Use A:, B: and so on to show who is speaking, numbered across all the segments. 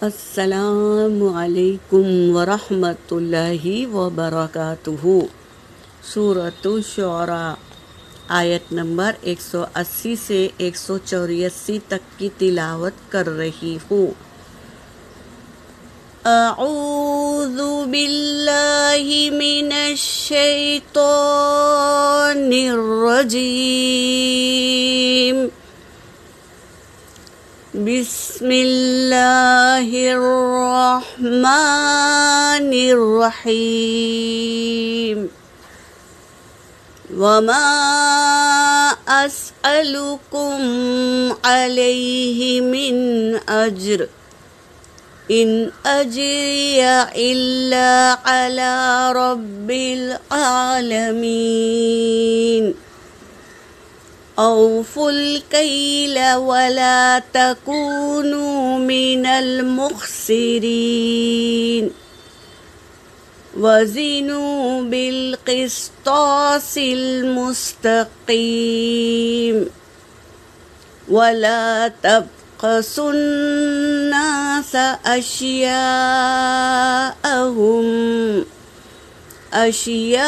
A: السلام علیکم ورحمۃ اللہ وبرکاتہ۔ سورۃ الشعراء آیت نمبر 180 سے 184 تک کی تلاوت کر رہی ہوں۔ اعوذ باللہ من الشیطان الرجیم، بسم اللہ الرحمن الرحیم۔ وما اسألکم علیہ من اجر ان اجری الا علی رب العالمین۔ اوفوا الکیل ولا تکونوا من المخسرین وزنوا بالقسطاس المستقیم ولا تبخسوا الناس أشياءهم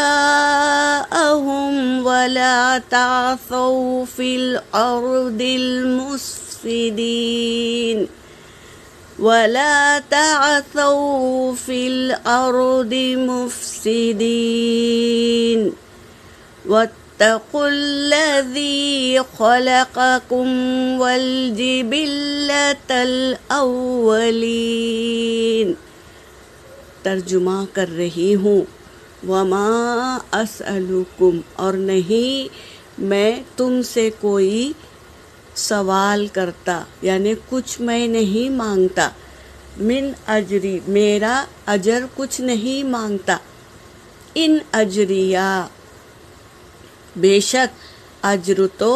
A: ولا تعثوا في الأرض مفسدين واتقوا الذي خلقكم والجبلة الأولين۔ ترجمہ کر رہی ہوں۔ وما اسألکم، اور نہیں میں تم سے کوئی سوال کرتا، یعنی کچھ میں نہیں مانگتا، من اجری، میرا اجر کچھ نہیں مانگتا، ان اجریہ، بے شک اجر تو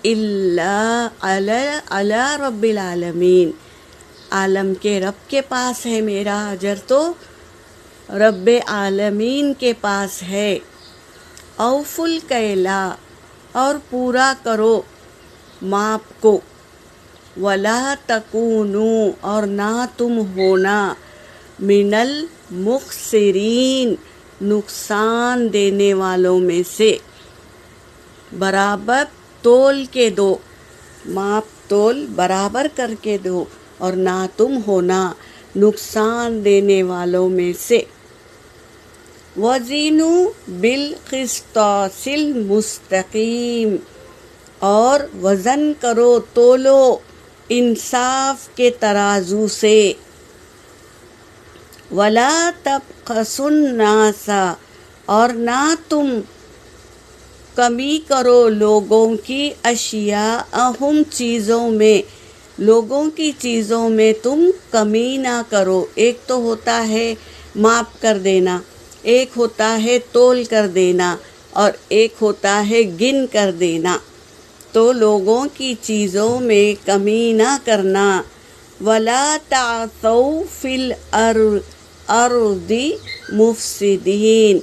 A: الا علی رب العالمین، عالم کے رب کے پاس ہے، میرا اجر تو رب عالمین کے پاس ہے۔ اوفوا الکیل، اور پورا کرو ماپ کو، ولا تکونوا، اور نہ تم ہونا، من المخسرین، نقصان دینے والوں میں سے۔ برابر تول کے دو، ماپ تول برابر کر کے دو، اور نہ تم ہونا نقصان دینے والوں میں سے۔ وزنوا بالقسطاس المستقیم، اور وزن کرو، تولو انصاف کے ترازو سے۔ ولا تبخسوا الناس، اور نہ تم کمی کرو لوگوں کی، اشیاءہم، چیزوں میں، لوگوں کی چیزوں میں تم کمی نہ کرو۔ ایک تو ہوتا ہے ماپ کر دینا، ایک ہوتا ہے تول کر دینا، اور ایک ہوتا ہے گن کر دینا، تو لوگوں کی چیزوں میں کمی نہ کرنا۔ ولا تعثوا فی الارض مفسدین،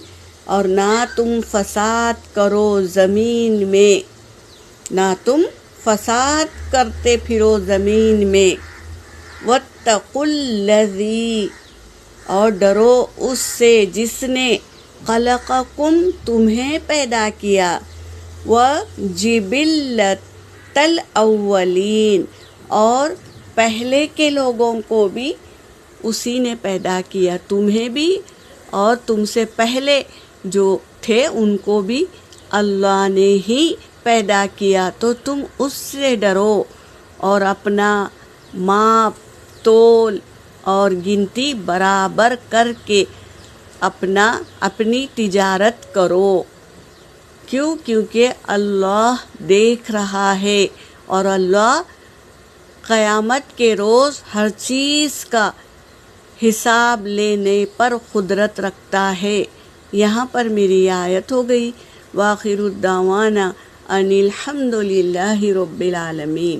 A: اور نہ تم فساد کرو زمین میں، نہ تم فساد کرتے پھرو زمین میں۔ واتقوا الذی، اور ڈرو اس سے جس نے خلقکم، تمہیں پیدا کیا، وجبلۃ الاولین، اور پہلے کے لوگوں کو بھی اسی نے پیدا کیا، تمہیں بھی اور تم سے پہلے جو تھے ان کو بھی اللہ نے ہی پیدا کیا، تو تم اس سے ڈرو اور اپنا ماپ تول اور گنتی برابر کر کے اپنی تجارت کرو۔ کیوں؟ کیونکہ اللہ دیکھ رہا ہے، اور اللہ قیامت کے روز ہر چیز کا حساب لینے پر قدرت رکھتا ہے۔ یہاں پر میری آیت ہو گئی۔ وآخر الدعوانا ان الحمد للہ رب العالمین۔